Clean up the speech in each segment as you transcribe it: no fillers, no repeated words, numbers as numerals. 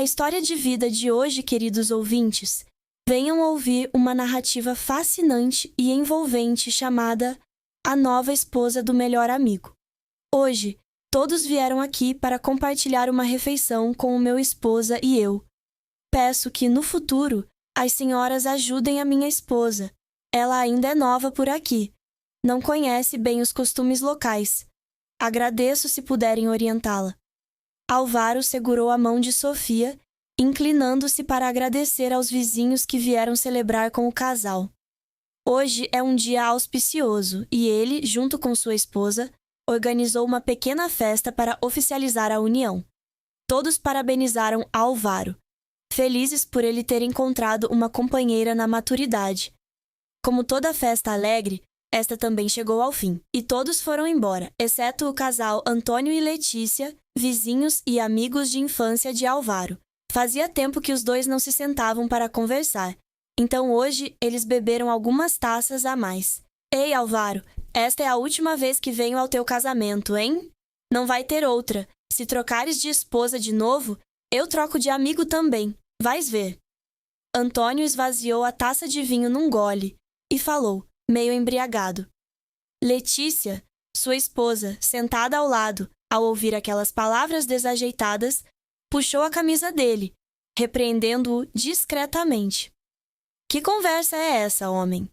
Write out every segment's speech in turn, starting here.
história de vida de hoje, queridos ouvintes, venham ouvir uma narrativa fascinante e envolvente chamada A Nova Esposa do Melhor Amigo. Hoje, todos vieram aqui para compartilhar uma refeição com o meu esposa e eu. Peço que, no futuro, as senhoras ajudem a minha esposa. Ela ainda é nova por aqui. Não conhece bem os costumes locais. Agradeço se puderem orientá-la. Álvaro segurou a mão de Sofia, inclinando-se para agradecer aos vizinhos que vieram celebrar com o casal. Hoje é um dia auspicioso e ele, junto com sua esposa, organizou uma pequena festa para oficializar a união. Todos parabenizaram Álvaro, felizes por ele ter encontrado uma companheira na maturidade. Como toda festa alegre, esta também chegou ao fim, e todos foram embora, exceto o casal Antônio e Letícia, vizinhos e amigos de infância de Álvaro. Fazia tempo que os dois não se sentavam para conversar, então hoje eles beberam algumas taças a mais. Ei, Álvaro, esta é a última vez que venho ao teu casamento, hein? Não vai ter outra. Se trocares de esposa de novo, eu troco de amigo também. Vais ver. Antônio esvaziou a taça de vinho num gole e falou, meio embriagado. Letícia, sua esposa, sentada ao lado, ao ouvir aquelas palavras desajeitadas, puxou a camisa dele, repreendendo-o discretamente. Que conversa é essa, homem?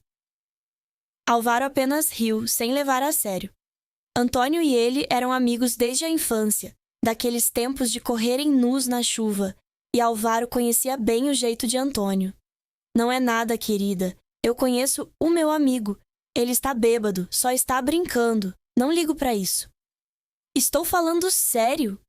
Álvaro apenas riu, sem levar a sério. Antônio e ele eram amigos desde a infância, daqueles tempos de correrem nus na chuva, e Álvaro conhecia bem o jeito de Antônio. Não é nada, querida. Eu conheço o meu amigo. Ele está bêbado, só está brincando. Não ligo para isso. Estou falando sério.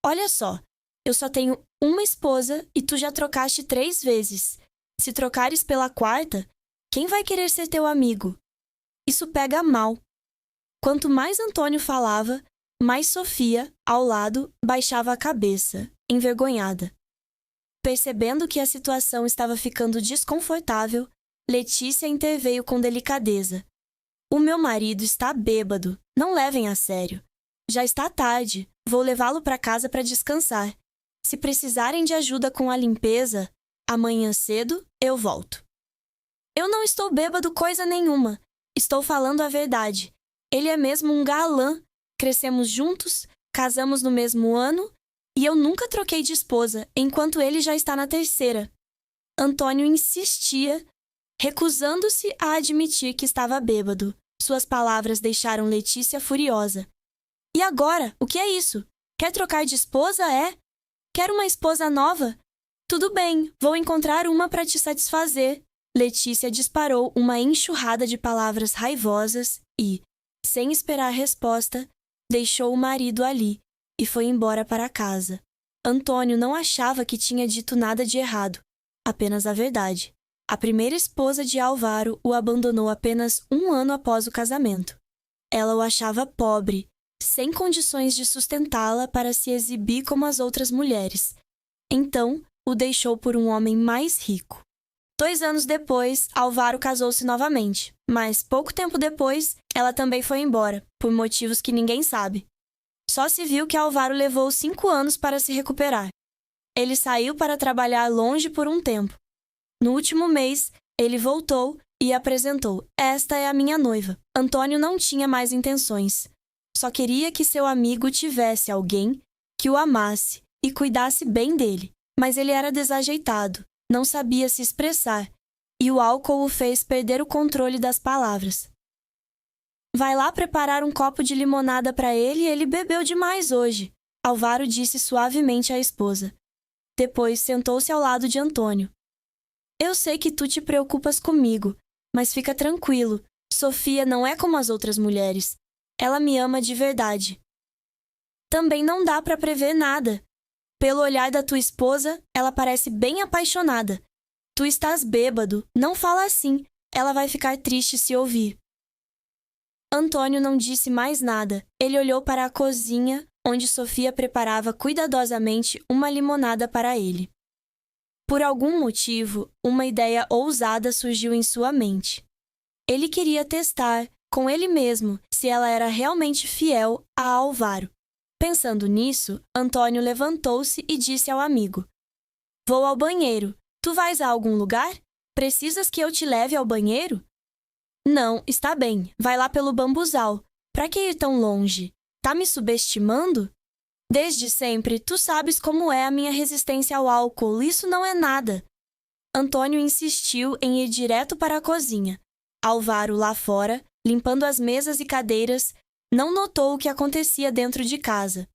Olha só, eu só tenho uma esposa e tu já trocaste 3 vezes. Se trocares pela 4ª, quem vai querer ser teu amigo? Isso pega mal. Quanto mais Antônio falava, mais Sofia, ao lado, baixava a cabeça, envergonhada. Percebendo que a situação estava ficando desconfortável, Letícia interveio com delicadeza. O meu marido está bêbado, não levem a sério. Já está tarde, vou levá-lo para casa para descansar. Se precisarem de ajuda com a limpeza, amanhã cedo eu volto. Eu não estou bêbado coisa nenhuma. Estou falando a verdade. Ele é mesmo um galã. Crescemos juntos, casamos no mesmo ano e eu nunca troquei de esposa, enquanto ele já está na 3ª. Antônio insistia, recusando-se a admitir que estava bêbado. Suas palavras deixaram Letícia furiosa. E agora? O que é isso? Quer trocar de esposa, é? Quer uma esposa nova? Tudo bem, vou encontrar uma para te satisfazer. Letícia disparou uma enxurrada de palavras raivosas e, sem esperar resposta, deixou o marido ali e foi embora para casa. Antônio não achava que tinha dito nada de errado, apenas a verdade. A primeira esposa de Álvaro o abandonou apenas 1 ano após o casamento. Ela o achava pobre, sem condições de sustentá-la para se exibir como as outras mulheres. Então, o deixou por um homem mais rico. 2 anos depois, Álvaro casou-se novamente, mas pouco tempo depois, ela também foi embora, por motivos que ninguém sabe. Só se viu que Álvaro levou 5 anos para se recuperar. Ele saiu para trabalhar longe por um tempo. No último mês, ele voltou e apresentou: esta é a minha noiva. Antônio não tinha mais intenções. Só queria que seu amigo tivesse alguém que o amasse e cuidasse bem dele. Mas ele era desajeitado, não sabia se expressar, e o álcool o fez perder o controle das palavras. Vai lá preparar um copo de limonada para ele e ele bebeu demais hoje, Álvaro disse suavemente à esposa. Depois sentou-se ao lado de Antônio. Eu sei que tu te preocupas comigo, mas fica tranquilo, Sofia não é como as outras mulheres. Ela me ama de verdade. Também não dá para prever nada. Pelo olhar da tua esposa, ela parece bem apaixonada. Tu estás bêbado, não fala assim, ela vai ficar triste se ouvir. Antônio não disse mais nada. Ele olhou para a cozinha, onde Sofia preparava cuidadosamente uma limonada para ele. Por algum motivo, uma ideia ousada surgiu em sua mente. Ele queria testar, com ele mesmo, se ela era realmente fiel a Álvaro. Pensando nisso, Antônio levantou-se e disse ao amigo: Vou ao banheiro. Tu vais a algum lugar? Precisas que eu te leve ao banheiro? Não, está bem. Vai lá pelo bambuzal. Pra que ir tão longe? Tá me subestimando? Desde sempre, tu sabes como é a minha resistência ao álcool. Isso não é nada. Antônio insistiu em ir direto para a cozinha. Álvaro, lá fora, limpando as mesas e cadeiras, não notou o que acontecia dentro de casa.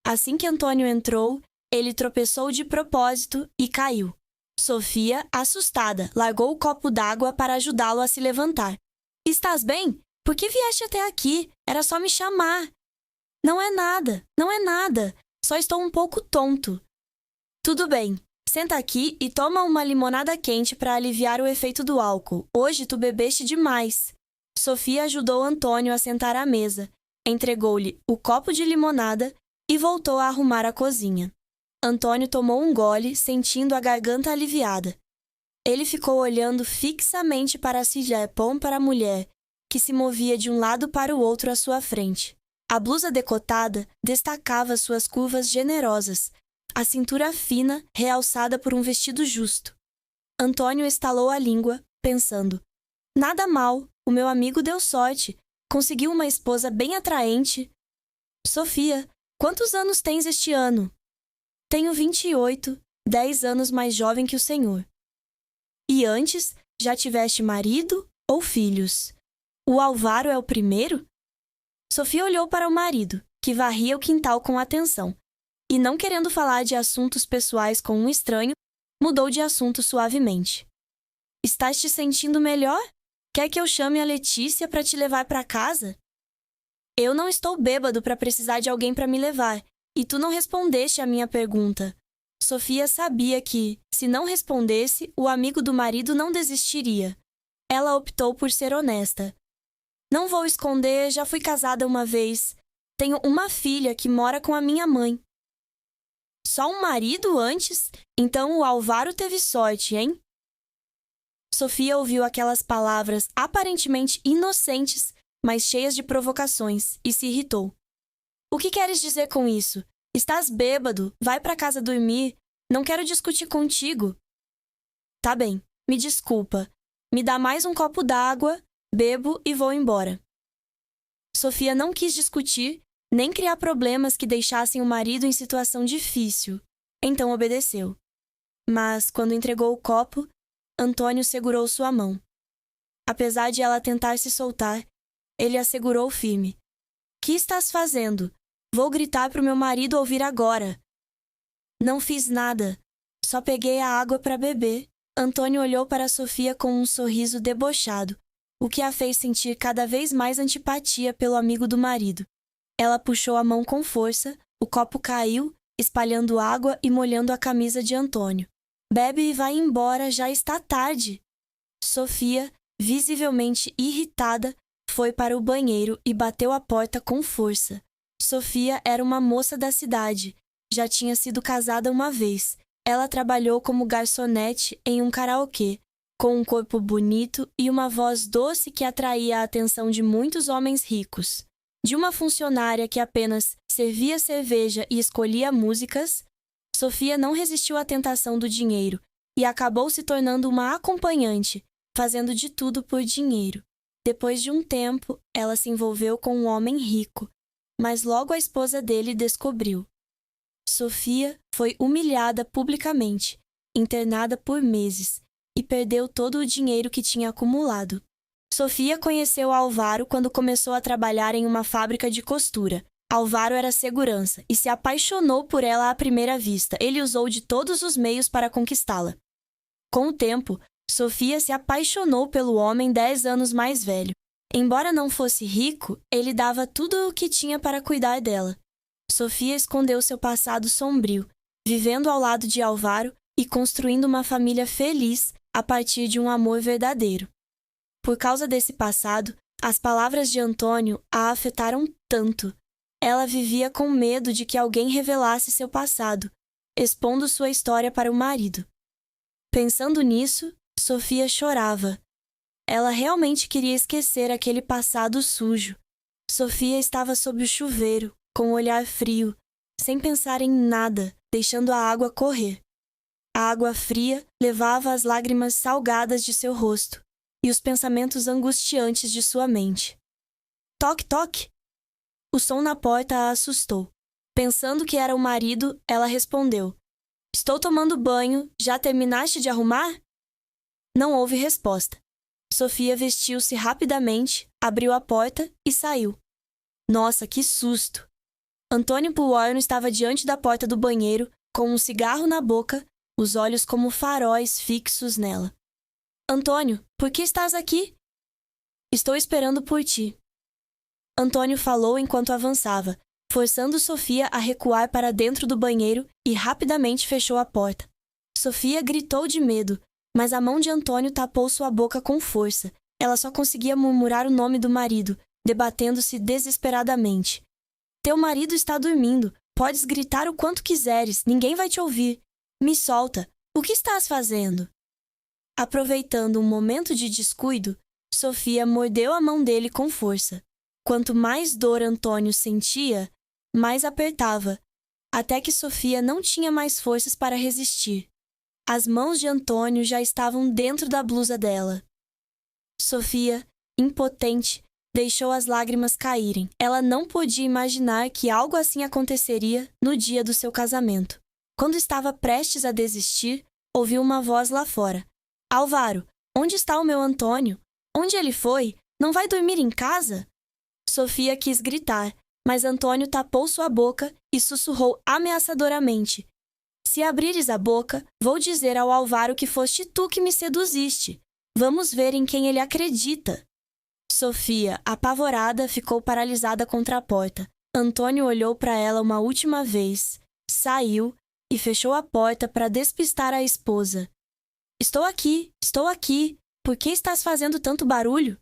Assim que Antônio entrou, ele tropeçou de propósito e caiu. Sofia, assustada, largou o copo d'água para ajudá-lo a se levantar. Estás bem? Por que vieste até aqui? Era só me chamar. Não é nada, não é nada. Só estou um pouco tonto. Tudo bem. Senta aqui e toma uma limonada quente para aliviar o efeito do álcool. Hoje tu bebeste demais. Sofia ajudou Antônio a sentar à mesa, entregou-lhe o copo de limonada e voltou a arrumar a cozinha. Antônio tomou um gole, sentindo a garganta aliviada. Ele ficou olhando fixamente para a silhepon para a mulher, que se movia de um lado para o outro à sua frente. A blusa decotada destacava suas curvas generosas, a cintura fina realçada por um vestido justo. Antônio estalou a língua, pensando: nada mal, o meu amigo deu sorte, conseguiu uma esposa bem atraente. Sofia, quantos anos tens este ano? Tenho 28, 10 anos mais jovem que o senhor. E antes, já tiveste marido ou filhos? O Álvaro é o primeiro? Sofia olhou para o marido, que varria o quintal com atenção, e não querendo falar de assuntos pessoais com um estranho, mudou de assunto suavemente. Estás te sentindo melhor? Quer que eu chame a Letícia para te levar para casa? Eu não estou bêbado para precisar de alguém para me levar, e tu não respondeste à minha pergunta. Sofia sabia que, se não respondesse, o amigo do marido não desistiria. Ela optou por ser honesta. Não vou esconder, já fui casada uma vez. Tenho uma filha que mora com a minha mãe. Só um marido antes? Então o Álvaro teve sorte, hein? Sofia ouviu aquelas palavras aparentemente inocentes, mas cheias de provocações, e se irritou. O que queres dizer com isso? Estás bêbado, vai para casa dormir. Não quero discutir contigo. Tá bem, me desculpa. Me dá mais um copo d'água, bebo e vou embora. Sofia não quis discutir, nem criar problemas que deixassem o marido em situação difícil. Então obedeceu. Mas, quando entregou o copo, Antônio segurou sua mão. Apesar de ela tentar se soltar, ele a segurou firme. Que estás fazendo? Vou gritar para o meu marido ouvir agora. Não fiz nada. Só peguei a água para beber. Antônio olhou para Sofia com um sorriso debochado, o que a fez sentir cada vez mais antipatia pelo amigo do marido. Ela puxou a mão com força, o copo caiu, espalhando água e molhando a camisa de Antônio. Bebe e vai embora, já está tarde. Sofia, visivelmente irritada, foi para o banheiro e bateu a porta com força. Sofia era uma moça da cidade. Já tinha sido casada uma vez. Ela trabalhou como garçonete em um karaokê, com um corpo bonito e uma voz doce que atraía a atenção de muitos homens ricos. De uma funcionária que apenas servia cerveja e escolhia músicas, Sofia não resistiu à tentação do dinheiro e acabou se tornando uma acompanhante, fazendo de tudo por dinheiro. Depois de um tempo, ela se envolveu com um homem rico, mas logo a esposa dele descobriu. Sofia foi humilhada publicamente, internada por meses, e perdeu todo o dinheiro que tinha acumulado. Sofia conheceu Álvaro quando começou a trabalhar em uma fábrica de costura. Álvaro era segurança e se apaixonou por ela à primeira vista. Ele usou de todos os meios para conquistá-la. Com o tempo, Sofia se apaixonou pelo homem 10 anos mais velho. Embora não fosse rico, ele dava tudo o que tinha para cuidar dela. Sofia escondeu seu passado sombrio, vivendo ao lado de Álvaro e construindo uma família feliz a partir de um amor verdadeiro. Por causa desse passado, as palavras de Antônio a afetaram tanto. Ela vivia com medo de que alguém revelasse seu passado, expondo sua história para o marido. Pensando nisso, Sofia chorava. Ela realmente queria esquecer aquele passado sujo. Sofia estava sob o chuveiro, com o olhar frio, sem pensar em nada, deixando a água correr. A água fria levava as lágrimas salgadas de seu rosto e os pensamentos angustiantes de sua mente. Toque, toque! O som na porta a assustou. Pensando que era o marido, ela respondeu: Estou tomando banho, já terminaste de arrumar? Não houve resposta. Sofia vestiu-se rapidamente, abriu a porta e saiu. Nossa, que susto! Antônio Buorno estava diante da porta do banheiro, com um cigarro na boca, os olhos como faróis fixos nela. Antônio, por que estás aqui? Estou esperando por ti. Antônio falou enquanto avançava, forçando Sofia a recuar para dentro do banheiro e rapidamente fechou a porta. Sofia gritou de medo, mas a mão de Antônio tapou sua boca com força. Ela só conseguia murmurar o nome do marido, debatendo-se desesperadamente. Teu marido está dormindo. Podes gritar o quanto quiseres, ninguém vai te ouvir. Me solta. O que estás fazendo? Aproveitando um momento de descuido, Sofia mordeu a mão dele com força. Quanto mais dor Antônio sentia, mais apertava, até que Sofia não tinha mais forças para resistir. As mãos de Antônio já estavam dentro da blusa dela. Sofia, impotente, deixou as lágrimas caírem. Ela não podia imaginar que algo assim aconteceria no dia do seu casamento. Quando estava prestes a desistir, ouviu uma voz lá fora. Álvaro, onde está o meu Antônio? Onde ele foi? Não vai dormir em casa? Sofia quis gritar, mas Antônio tapou sua boca e sussurrou ameaçadoramente. Se abrires a boca, vou dizer ao Álvaro que foste tu que me seduziste. Vamos ver em quem ele acredita. Sofia, apavorada, ficou paralisada contra a porta. Antônio olhou para ela uma última vez, saiu e fechou a porta para despistar a esposa. Estou aqui. Por que estás fazendo tanto barulho?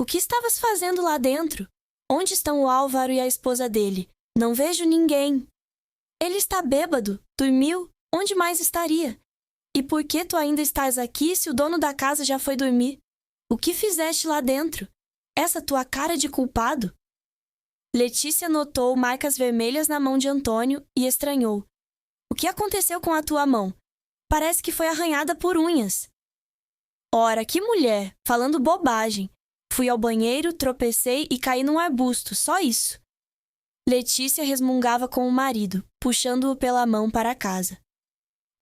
O que estavas fazendo lá dentro? Onde estão o Álvaro e a esposa dele? Não vejo ninguém. Ele está bêbado, dormiu, onde mais estaria? E por que tu ainda estás aqui se o dono da casa já foi dormir? O que fizeste lá dentro? Essa tua cara de culpado? Letícia notou marcas vermelhas na mão de Antônio e estranhou. O que aconteceu com a tua mão? Parece que foi arranhada por unhas. Ora, que mulher, falando bobagem. Fui ao banheiro, tropecei e caí num arbusto, só isso. Letícia resmungava com o marido, puxando-o pela mão para casa.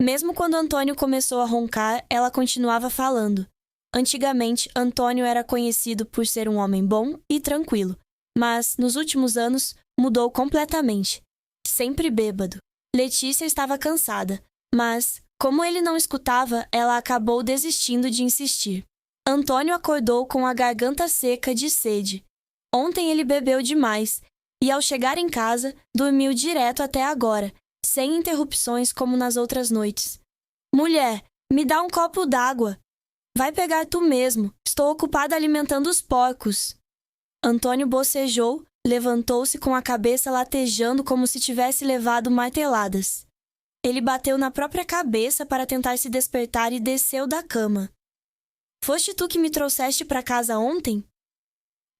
Mesmo quando Antônio começou a roncar, ela continuava falando. Antigamente, Antônio era conhecido por ser um homem bom e tranquilo, mas, nos últimos anos, mudou completamente. Sempre bêbado. Letícia estava cansada, mas, como ele não escutava, ela acabou desistindo de insistir. Antônio acordou com a garganta seca de sede. Ontem ele bebeu demais e, ao chegar em casa, dormiu direto até agora, sem interrupções como nas outras noites. Mulher, me dá um copo d'água. Vai pegar tu mesmo. Estou ocupada alimentando os porcos. Antônio bocejou, levantou-se com a cabeça latejando como se tivesse levado marteladas. Ele bateu na própria cabeça para tentar se despertar e desceu da cama. Foste tu que me trouxeste para casa ontem?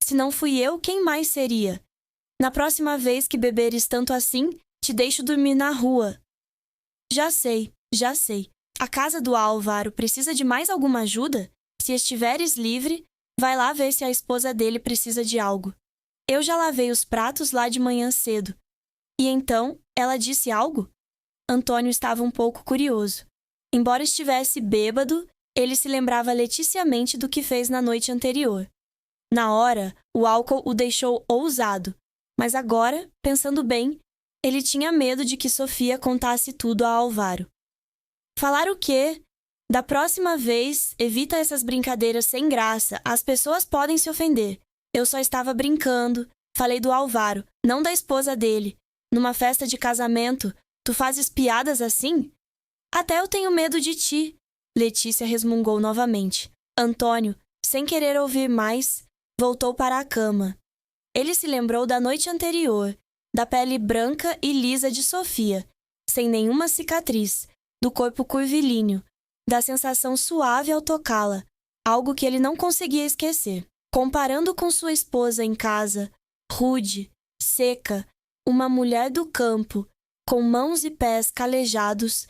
Se não fui eu, quem mais seria? Na próxima vez que beberes tanto assim, te deixo dormir na rua. Já sei. A casa do Álvaro precisa de mais alguma ajuda? Se estiveres livre, vai lá ver se a esposa dele precisa de algo. Eu já lavei os pratos lá de manhã cedo. E então, ela disse algo? Antônio estava um pouco curioso. Embora estivesse bêbado, ele se lembrava leticiamente do que fez na noite anterior. Na hora, o álcool o deixou ousado, mas agora, pensando bem, ele tinha medo de que Sofia contasse tudo a Álvaro. Falar o quê? Da próxima vez, evita essas brincadeiras sem graça, as pessoas podem se ofender. Eu só estava brincando, falei do Álvaro, não da esposa dele. Numa festa de casamento, tu fazes piadas assim? Até eu tenho medo de ti. Letícia resmungou novamente. Antônio, sem querer ouvir mais, voltou para a cama. Ele se lembrou da noite anterior, da pele branca e lisa de Sofia, sem nenhuma cicatriz, do corpo curvilíneo, da sensação suave ao tocá-la, algo que ele não conseguia esquecer. Comparando com sua esposa em casa, rude, seca, uma mulher do campo, com mãos e pés calejados,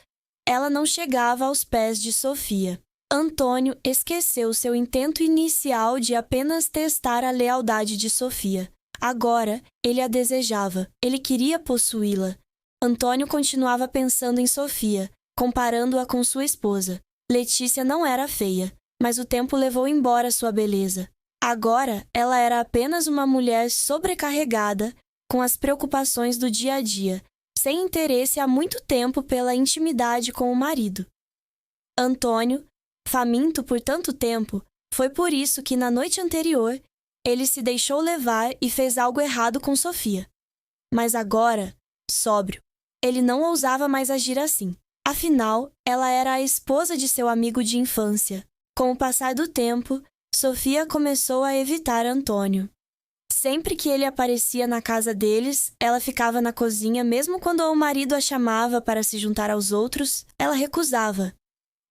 ela não chegava aos pés de Sofia. Antônio esqueceu seu intento inicial de apenas testar a lealdade de Sofia. Agora, ele a desejava, ele queria possuí-la. Antônio continuava pensando em Sofia, comparando-a com sua esposa. Letícia não era feia, mas o tempo levou embora sua beleza. Agora, ela era apenas uma mulher sobrecarregada com as preocupações do dia a dia, sem interesse há muito tempo pela intimidade com o marido. Antônio, faminto por tanto tempo, foi por isso que na noite anterior ele se deixou levar e fez algo errado com Sofia. Mas agora, sóbrio, ele não ousava mais agir assim. Afinal, ela era a esposa de seu amigo de infância. Com o passar do tempo, Sofia começou a evitar Antônio. Sempre que ele aparecia na casa deles, ela ficava na cozinha mesmo quando o marido a chamava para se juntar aos outros, ela recusava.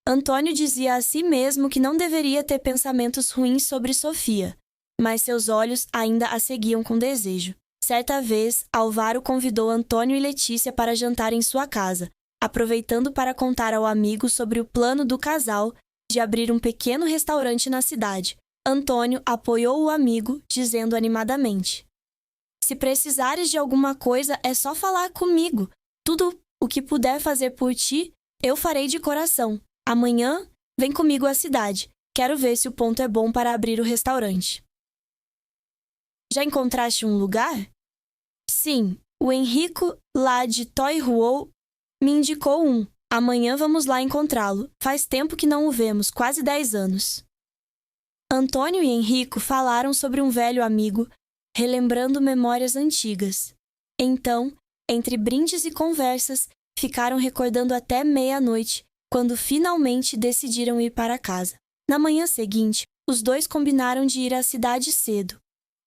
Antônio dizia a si mesmo que não deveria ter pensamentos ruins sobre Sofia, mas seus olhos ainda a seguiam com desejo. Certa vez, Álvaro convidou Antônio e Letícia para jantar em sua casa, aproveitando para contar ao amigo sobre o plano do casal de abrir um pequeno restaurante na cidade. Antônio apoiou o amigo, dizendo animadamente: "Se precisares de alguma coisa, é só falar comigo. Tudo o que puder fazer por ti, eu farei de coração. Amanhã, vem comigo à cidade. Quero ver se o ponto é bom para abrir o restaurante." "Já encontraste um lugar?" "Sim, o Henrico, lá de Toihuou, me indicou um. Amanhã vamos lá encontrá-lo. Faz tempo que não o vemos, quase 10 anos." Antônio e Henrico falaram sobre um velho amigo, relembrando memórias antigas. Então, entre brindes e conversas, ficaram recordando até meia-noite, quando finalmente decidiram ir para casa. Na manhã seguinte, os dois combinaram de ir à cidade cedo.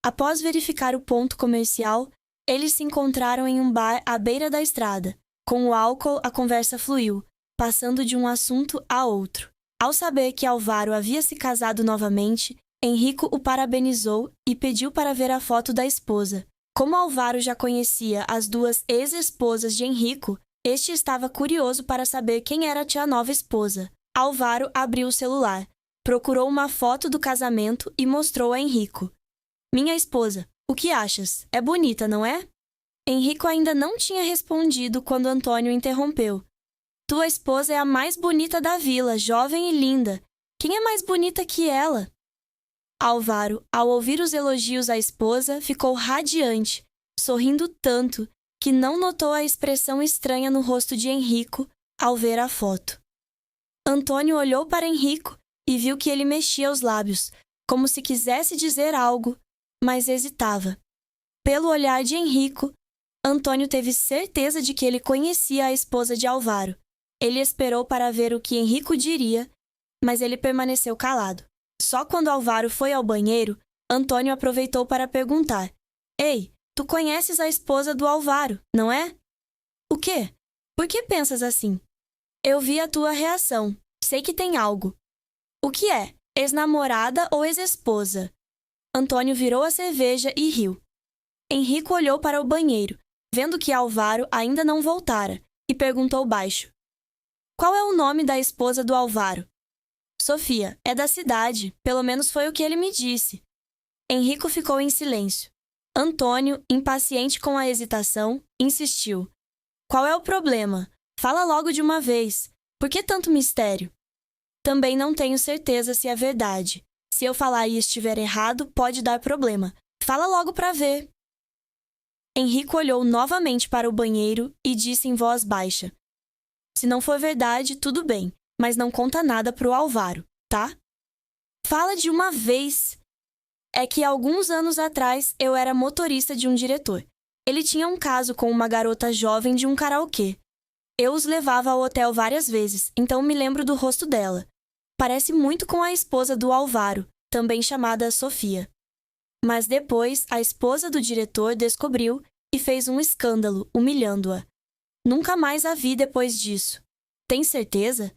Após verificar o ponto comercial, eles se encontraram em um bar à beira da estrada. Com o álcool, a conversa fluiu, passando de um assunto a outro. Ao saber que Álvaro havia se casado novamente, Henrico o parabenizou e pediu para ver a foto da esposa. Como Álvaro já conhecia as duas ex-esposas de Henrico, este estava curioso para saber quem era a tia nova esposa. Álvaro abriu o celular, procurou uma foto do casamento e mostrou a Henrico. "Minha esposa, o que achas? É bonita, não é?" Henrico ainda não tinha respondido quando Antônio interrompeu. "Tua esposa é a mais bonita da vila, jovem e linda. Quem é mais bonita que ela?" Álvaro, ao ouvir os elogios à esposa, ficou radiante, sorrindo tanto que não notou a expressão estranha no rosto de Henrico ao ver a foto. Antônio olhou para Henrico e viu que ele mexia os lábios, como se quisesse dizer algo, mas hesitava. Pelo olhar de Henrico, Antônio teve certeza de que ele conhecia a esposa de Álvaro. Ele esperou para ver o que Henrico diria, mas ele permaneceu calado. Só quando Álvaro foi ao banheiro, Antônio aproveitou para perguntar: "Ei, tu conheces a esposa do Álvaro, não é?" "O quê? Por que pensas assim?" "Eu vi a tua reação. Sei que tem algo." "O que é? Ex-namorada ou ex-esposa?" Antônio virou a cerveja e riu. Henrico olhou para o banheiro, vendo que Álvaro ainda não voltara, e perguntou baixo: "Qual é o nome da esposa do Álvaro?" "Sofia, é da cidade, pelo menos foi o que ele me disse." Henrico ficou em silêncio. Antônio, impaciente com a hesitação, insistiu: "Qual é o problema? Fala logo de uma vez. Por que tanto mistério?" "Também não tenho certeza se é verdade. Se eu falar e estiver errado, pode dar problema. Fala logo para ver." Henrico olhou novamente para o banheiro e disse em voz baixa: "Se não for verdade, tudo bem, mas não conta nada pro Álvaro, tá?" "Fala de uma vez." "É que alguns anos atrás eu era motorista de um diretor. Ele tinha um caso com uma garota jovem de um karaokê. Eu os levava ao hotel várias vezes, então me lembro do rosto dela. Parece muito com a esposa do Álvaro, também chamada Sofia. Mas depois, a esposa do diretor descobriu e fez um escândalo, humilhando-a. Nunca mais a vi depois disso." "Tem certeza?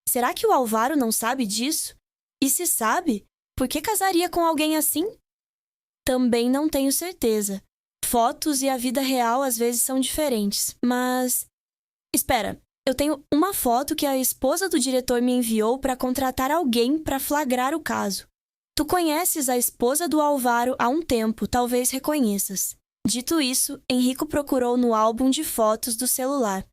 Será que o Álvaro não sabe disso? E se sabe, por que casaria com alguém assim?" "Também não tenho certeza. Fotos e a vida real às vezes são diferentes, mas..." "Espera, Eu tenho uma foto que a esposa do diretor me enviou para contratar alguém para flagrar o caso. Tu conheces a esposa do Álvaro há um tempo, talvez reconheças. Dito isso, Henrico procurou no álbum de fotos do celular.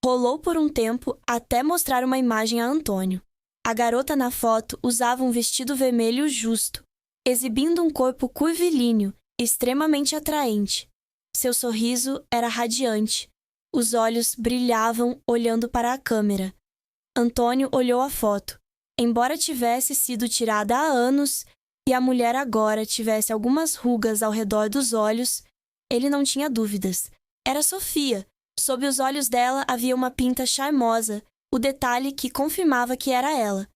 Rolou por um tempo até mostrar uma imagem a Antônio. A garota na foto usava um vestido vermelho justo, exibindo um corpo curvilíneo, extremamente atraente. Seu sorriso era radiante. Os olhos brilhavam olhando para a câmera. Antônio olhou a foto. Embora tivesse sido tirada há anos e a mulher agora tivesse algumas rugas ao redor dos olhos, ele não tinha dúvidas. Era Sofia. Sob os olhos dela havia uma pinta charmosa, o detalhe que confirmava que era ela.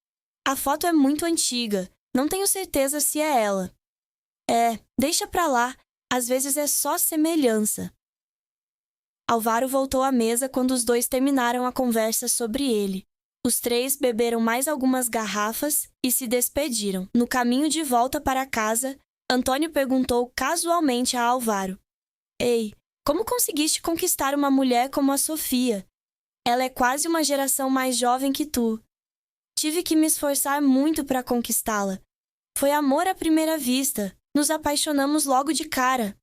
A foto é muito antiga. Não tenho certeza se é ela. Deixa pra lá. Às vezes é só semelhança. Álvaro voltou à mesa quando os dois terminaram a conversa sobre ele. Os três beberam mais algumas garrafas e se despediram. No caminho de volta para casa, Antônio perguntou casualmente a Álvaro: Ei, como conseguiste conquistar uma mulher como a Sofia? Ela é quase uma geração mais jovem que tu. Tive que me esforçar muito para conquistá-la. Foi amor à primeira vista. Nos apaixonamos logo de cara.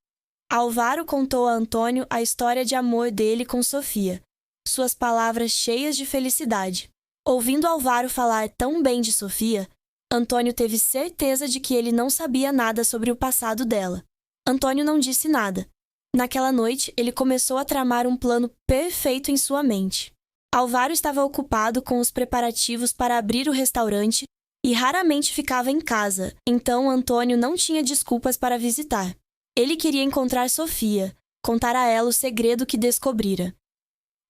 Álvaro contou a Antônio a história de amor dele com Sofia, suas palavras cheias de felicidade. Ouvindo Álvaro falar tão bem de Sofia, Antônio teve certeza de que ele não sabia nada sobre o passado dela. Antônio não disse nada. Naquela noite, ele começou a tramar um plano perfeito em sua mente. Álvaro estava ocupado com os preparativos para abrir o restaurante e raramente ficava em casa, então Antônio não tinha desculpas para visitar. Ele queria encontrar Sofia, contar a ela o segredo que descobrira.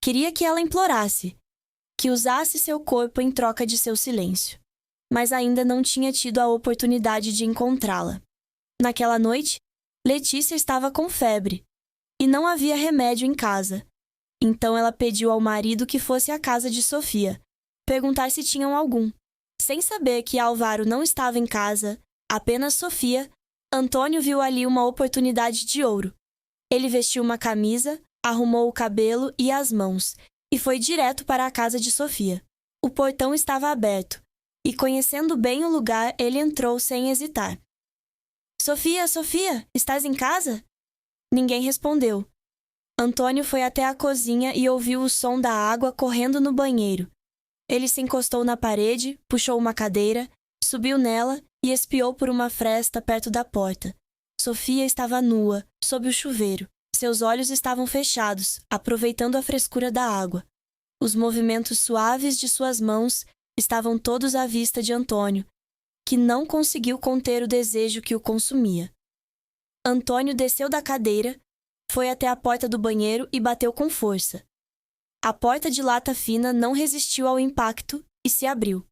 Queria que ela implorasse, que usasse seu corpo em troca de seu silêncio. Mas ainda não tinha tido a oportunidade de encontrá-la. Naquela noite, Letícia estava com febre e não havia remédio em casa. Então ela pediu ao marido que fosse à casa de Sofia, perguntar se tinham algum. Sem saber que Álvaro não estava em casa, apenas Sofia, Antônio viu ali uma oportunidade de ouro. Ele vestiu uma camisa, arrumou o cabelo e as mãos e foi direto para a casa de Sofia. O portão estava aberto e, conhecendo bem o lugar, ele entrou sem hesitar. Sofia, Sofia, estás em casa? Ninguém respondeu. Antônio foi até a cozinha e ouviu o som da água correndo no banheiro. Ele se encostou na parede, puxou uma cadeira, subiu nela e espiou por uma fresta perto da porta. Sofia estava nua, sob o chuveiro. Seus olhos estavam fechados, aproveitando a frescura da água. Os movimentos suaves de suas mãos estavam todos à vista de Antônio, que não conseguiu conter o desejo que o consumia. Antônio desceu da cadeira, foi até a porta do banheiro e bateu com força. A porta de lata fina não resistiu ao impacto e se abriu.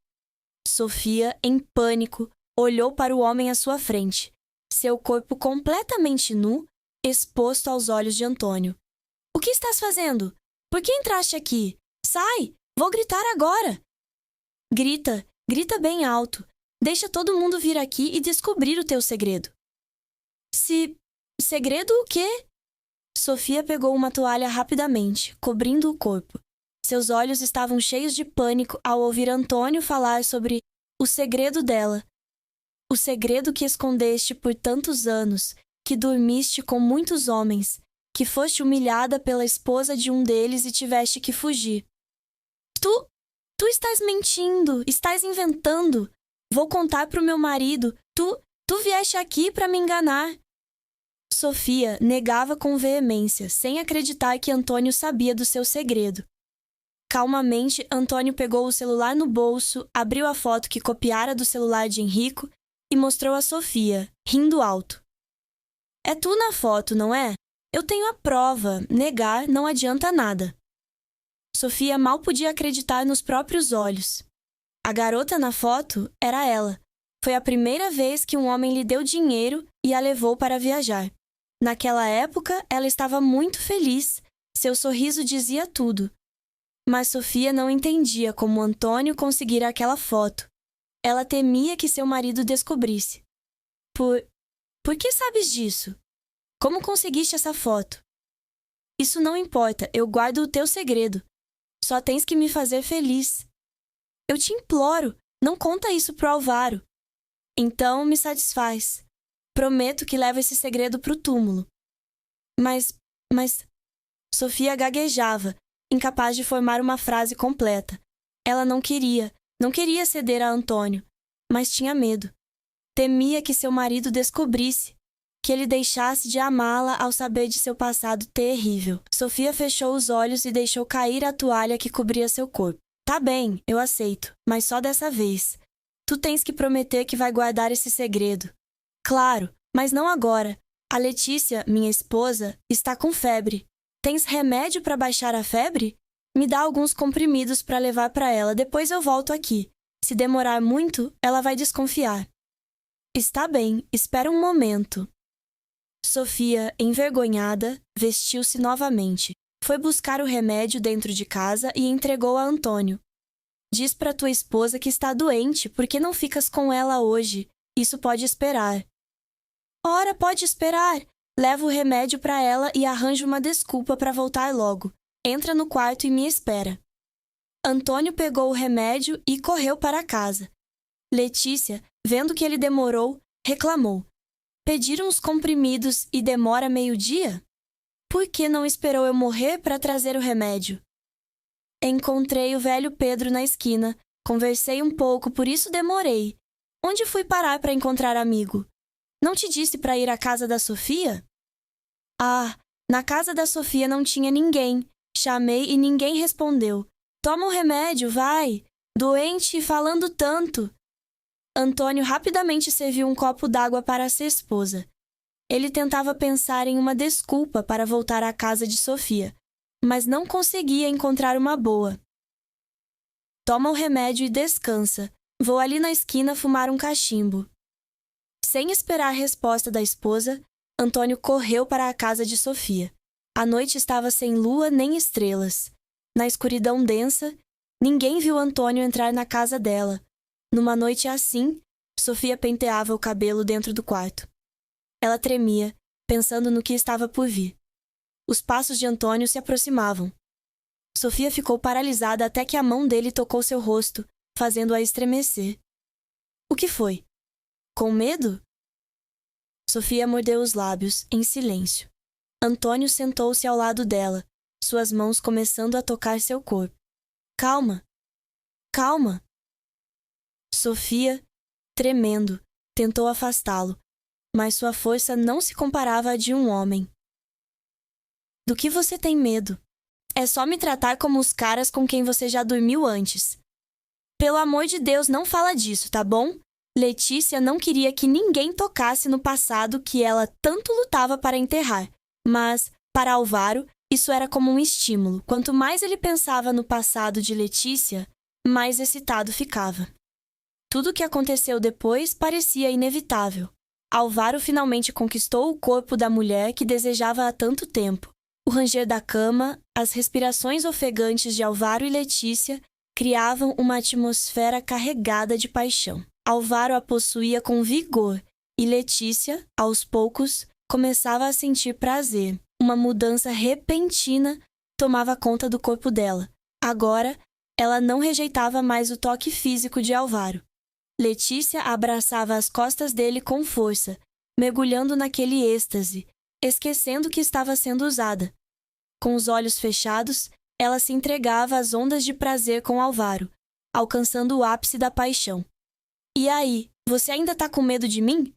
Sofia, em pânico, olhou para o homem à sua frente, seu corpo completamente nu, exposto aos olhos de Antônio. O que estás fazendo? Por que entraste aqui? Sai! Vou gritar agora! Grita, grita bem alto. Deixa todo mundo vir aqui e descobrir o teu segredo. Segredo o quê? Sofia pegou uma toalha rapidamente, cobrindo o corpo. Seus olhos estavam cheios de pânico ao ouvir Antônio falar sobre o segredo dela. O segredo que escondeste por tantos anos, que dormiste com muitos homens, que foste humilhada pela esposa de um deles e tiveste que fugir. Tu estás mentindo, estás inventando. Vou contar pro meu marido. Tu vieste aqui para me enganar. Sofia negava com veemência, sem acreditar que Antônio sabia do seu segredo. Calmamente, Antônio pegou o celular no bolso, abriu a foto que copiara do celular de Henrico e mostrou a Sofia, rindo alto. É tu na foto, não é? Eu tenho a prova. Negar não adianta nada. Sofia mal podia acreditar nos próprios olhos. A garota na foto era ela. Foi a primeira vez que um homem lhe deu dinheiro e a levou para viajar. Naquela época, ela estava muito feliz. Seu sorriso dizia tudo. Mas Sofia não entendia como Antônio conseguira aquela foto. Ela temia que seu marido descobrisse. Por que sabes disso? Como conseguiste essa foto? Isso não importa, eu guardo o teu segredo. Só tens que me fazer feliz. Eu te imploro, não conta isso pro Álvaro. Então me satisfaz. Prometo que levo esse segredo pro túmulo. Mas... Sofia gaguejava, incapaz de formar uma frase completa. Ela não queria ceder a Antônio, mas tinha medo. Temia que seu marido descobrisse, que ele deixasse de amá-la ao saber de seu passado terrível. Sofia fechou os olhos e deixou cair a toalha que cobria seu corpo. Tá bem, eu aceito, mas só dessa vez. Tu tens que prometer que vai guardar esse segredo. Claro, mas não agora. A Letícia, minha esposa, está com febre. Tens remédio para baixar a febre? Me dá alguns comprimidos para levar para ela, depois eu volto aqui. Se demorar muito, ela vai desconfiar. Está bem, espera um momento. Sofia, envergonhada, vestiu-se novamente. Foi buscar o remédio dentro de casa e entregou a Antônio. Diz para tua esposa que está doente, por que não ficas com ela hoje? Isso pode esperar. Ora, pode esperar. Levo o remédio para ela e arranjo uma desculpa para voltar logo. Entra no quarto e me espera. Antônio pegou o remédio e correu para casa. Letícia, vendo que ele demorou, reclamou. Pediram os comprimidos e demora meio-dia? Por que não esperou eu morrer para trazer o remédio? Encontrei o velho Pedro na esquina. Conversei um pouco, por isso demorei. Onde fui parar para encontrar amigo? Não te disse para ir à casa da Sofia? Ah, na casa da Sofia não tinha ninguém. Chamei e ninguém respondeu. Toma o remédio, vai. Doente e falando tanto. Antônio rapidamente serviu um copo d'água para sua esposa. Ele tentava pensar em uma desculpa para voltar à casa de Sofia, mas não conseguia encontrar uma boa. Toma o remédio e descansa. Vou ali na esquina fumar um cachimbo. Sem esperar a resposta da esposa, Antônio correu para a casa de Sofia. A noite estava sem lua nem estrelas. Na escuridão densa, ninguém viu Antônio entrar na casa dela. Numa noite assim, Sofia penteava o cabelo dentro do quarto. Ela tremia, pensando no que estava por vir. Os passos de Antônio se aproximavam. Sofia ficou paralisada até que a mão dele tocou seu rosto, fazendo-a estremecer. O que foi? Com medo? Sofia mordeu os lábios, em silêncio. Antônio sentou-se ao lado dela, suas mãos começando a tocar seu corpo. Calma! Calma! Sofia, tremendo, tentou afastá-lo, mas sua força não se comparava à de um homem. Do que você tem medo? É só me tratar como os caras com quem você já dormiu antes. Pelo amor de Deus, não fala disso, tá bom? Letícia não queria que ninguém tocasse no passado que ela tanto lutava para enterrar. Mas, para Álvaro, isso era como um estímulo. Quanto mais ele pensava no passado de Letícia, mais excitado ficava. Tudo o que aconteceu depois parecia inevitável. Álvaro finalmente conquistou o corpo da mulher que desejava há tanto tempo. O ranger da cama, as respirações ofegantes de Álvaro e Letícia criavam uma atmosfera carregada de paixão. Álvaro a possuía com vigor e Letícia, aos poucos, começava a sentir prazer. Uma mudança repentina tomava conta do corpo dela. Agora, ela não rejeitava mais o toque físico de Álvaro. Letícia abraçava as costas dele com força, mergulhando naquele êxtase, esquecendo que estava sendo usada. Com os olhos fechados, ela se entregava às ondas de prazer com Álvaro, alcançando o ápice da paixão. E aí, você ainda tá com medo de mim?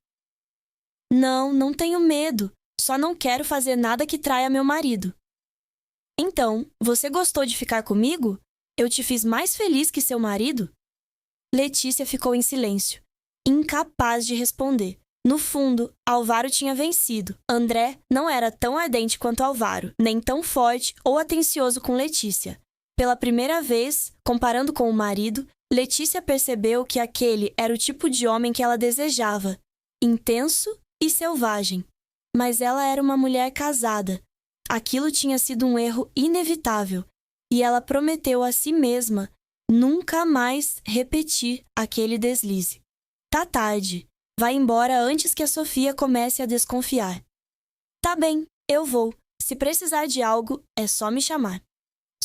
Não, não tenho medo. Só não quero fazer nada que traia meu marido. Então, você gostou de ficar comigo? Eu te fiz mais feliz que seu marido? Letícia ficou em silêncio, incapaz de responder. No fundo, Álvaro tinha vencido. André não era tão ardente quanto Álvaro, nem tão forte ou atencioso com Letícia. Pela primeira vez, comparando com o marido, Letícia percebeu que aquele era o tipo de homem que ela desejava, intenso e selvagem. Mas ela era uma mulher casada. Aquilo tinha sido um erro inevitável, e ela prometeu a si mesma nunca mais repetir aquele deslize. Tá tarde. Vai embora antes que a Sofia comece a desconfiar. Tá bem, eu vou. Se precisar de algo, é só me chamar.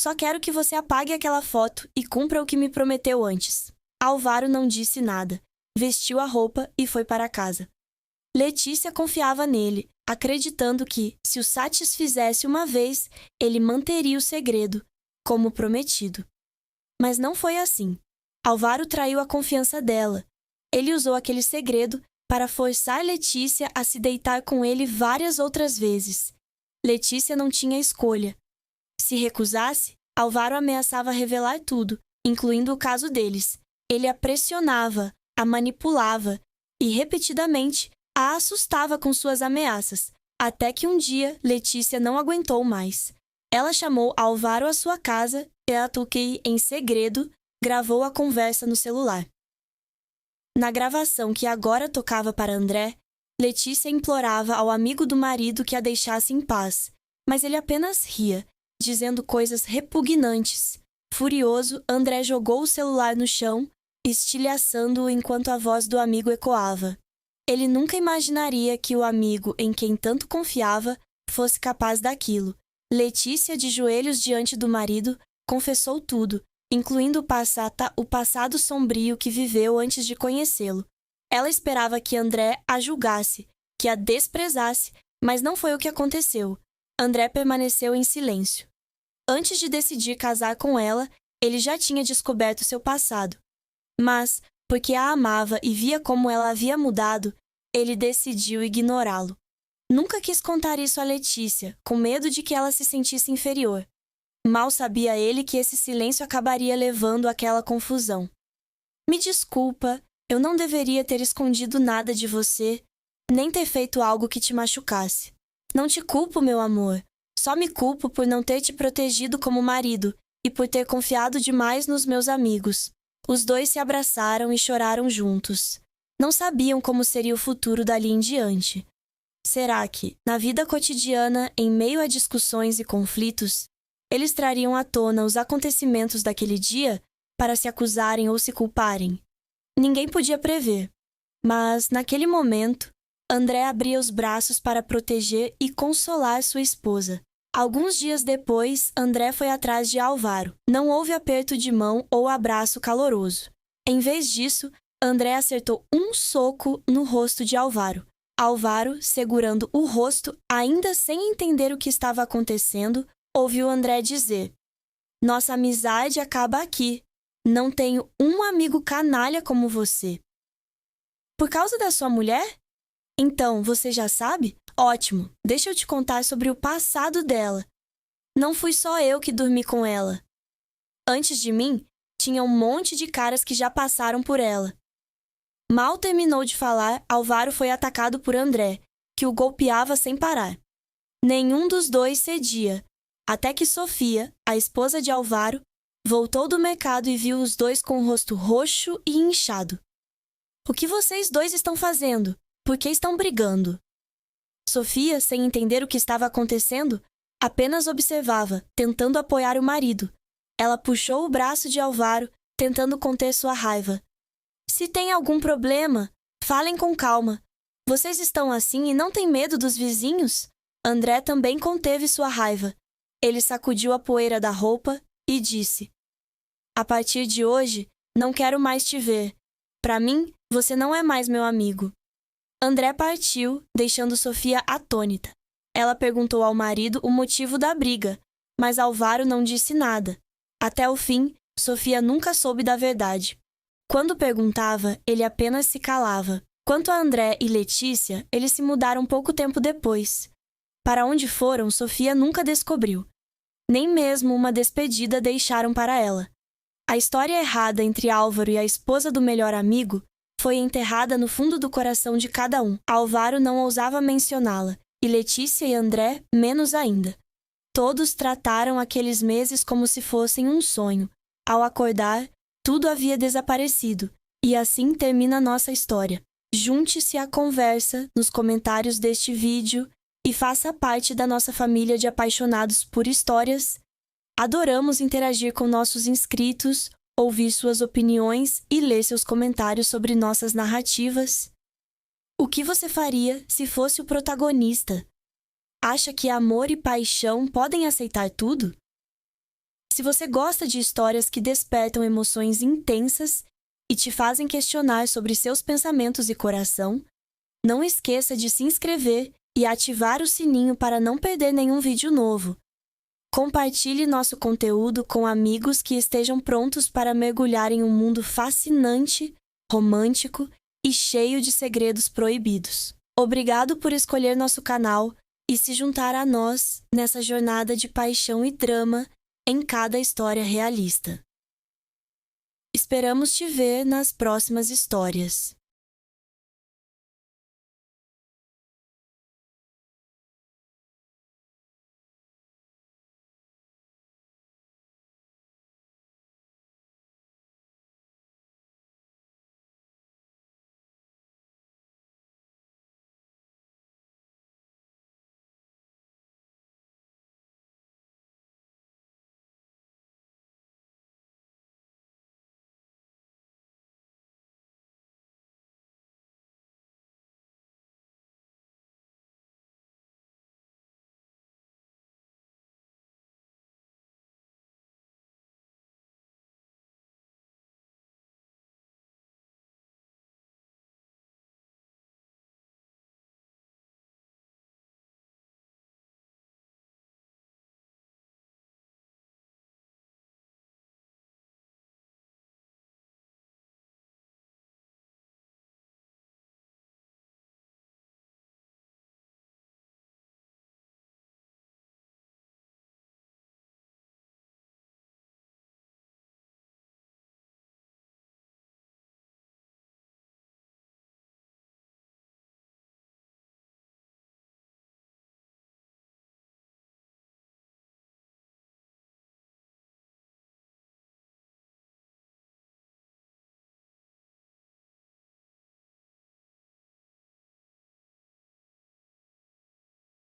Só quero que você apague aquela foto e cumpra o que me prometeu antes. Álvaro não disse nada. Vestiu a roupa e foi para casa. Letícia confiava nele, acreditando que, se o satisfizesse uma vez, ele manteria o segredo, como prometido. Mas não foi assim. Álvaro traiu a confiança dela. Ele usou aquele segredo para forçar Letícia a se deitar com ele várias outras vezes. Letícia não tinha escolha. Se recusasse, Álvaro ameaçava revelar tudo, incluindo o caso deles. Ele a pressionava, a manipulava e, repetidamente, a assustava com suas ameaças, até que um dia Letícia não aguentou mais. Ela chamou Álvaro à sua casa e até que, em segredo, gravou a conversa no celular. Na gravação que agora tocava para André, Letícia implorava ao amigo do marido que a deixasse em paz, mas ele apenas ria, dizendo coisas repugnantes. Furioso, André jogou o celular no chão, estilhaçando-o enquanto a voz do amigo ecoava. Ele nunca imaginaria que o amigo em quem tanto confiava fosse capaz daquilo. Letícia, de joelhos diante do marido, confessou tudo, incluindo o passado sombrio que viveu antes de conhecê-lo. Ela esperava que André a julgasse, que a desprezasse, mas não foi o que aconteceu. André permaneceu em silêncio. Antes de decidir casar com ela, ele já tinha descoberto seu passado. Mas, porque a amava e via como ela havia mudado, ele decidiu ignorá-lo. Nunca quis contar isso a Letícia, com medo de que ela se sentisse inferior. Mal sabia ele que esse silêncio acabaria levando àquela confusão. Me desculpa, eu não deveria ter escondido nada de você, nem ter feito algo que te machucasse. Não te culpo, meu amor. Só me culpo por não ter te protegido como marido e por ter confiado demais nos meus amigos. Os dois se abraçaram e choraram juntos. Não sabiam como seria o futuro dali em diante. Será que, na vida cotidiana, em meio a discussões e conflitos, eles trariam à tona os acontecimentos daquele dia para se acusarem ou se culparem? Ninguém podia prever. Mas, naquele momento, André abria os braços para proteger e consolar sua esposa. Alguns dias depois, André foi atrás de Álvaro. Não houve aperto de mão ou abraço caloroso. Em vez disso, André acertou um soco no rosto de Álvaro. Álvaro, segurando o rosto, ainda sem entender o que estava acontecendo, ouviu André dizer: "Nossa amizade acaba aqui. Não tenho um amigo canalha como você." "Por causa da sua mulher? Então, você já sabe? Ótimo, deixa eu te contar sobre o passado dela. Não fui só eu que dormi com ela. Antes de mim, tinha um monte de caras que já passaram por ela." Mal terminou de falar, Álvaro foi atacado por André, que o golpeava sem parar. Nenhum dos dois cedia, até que Sofia, a esposa de Álvaro, voltou do mercado e viu os dois com o rosto roxo e inchado. "O que vocês dois estão fazendo? Por que estão brigando?" Sofia, sem entender o que estava acontecendo, apenas observava, tentando apoiar o marido. Ela puxou o braço de Álvaro, tentando conter sua raiva. "Se tem algum problema, falem com calma. Vocês estão assim e não têm medo dos vizinhos?" André também conteve sua raiva. Ele sacudiu a poeira da roupa e disse: "A partir de hoje, não quero mais te ver. Para mim, você não é mais meu amigo." André partiu, deixando Sofia atônita. Ela perguntou ao marido o motivo da briga, mas Álvaro não disse nada. Até o fim, Sofia nunca soube da verdade. Quando perguntava, ele apenas se calava. Quanto a André e Letícia, eles se mudaram pouco tempo depois. Para onde foram, Sofia nunca descobriu. Nem mesmo uma despedida deixaram para ela. A história errada entre Álvaro e a esposa do melhor amigo foi enterrada no fundo do coração de cada um. Álvaro não ousava mencioná-la, e Letícia e André menos ainda. Todos trataram aqueles meses como se fossem um sonho. Ao acordar, tudo havia desaparecido, e assim termina nossa história. Junte-se à conversa nos comentários deste vídeo e faça parte da nossa família de apaixonados por histórias. Adoramos interagir com nossos inscritos, ouvir suas opiniões e ler seus comentários sobre nossas narrativas. O que você faria se fosse o protagonista? Acha que amor e paixão podem aceitar tudo? Se Se você gosta de histórias que despertam emoções intensas e te fazem questionar sobre seus pensamentos e coração, não esqueça de se inscrever e ativar o sininho para não perder nenhum vídeo novo. Compartilhe nosso conteúdo com amigos que estejam prontos para mergulhar em um mundo fascinante, romântico e cheio de segredos proibidos. Obrigado por escolher nosso canal e se juntar a nós nessa jornada de paixão e drama em cada história realista. Esperamos te ver nas próximas histórias.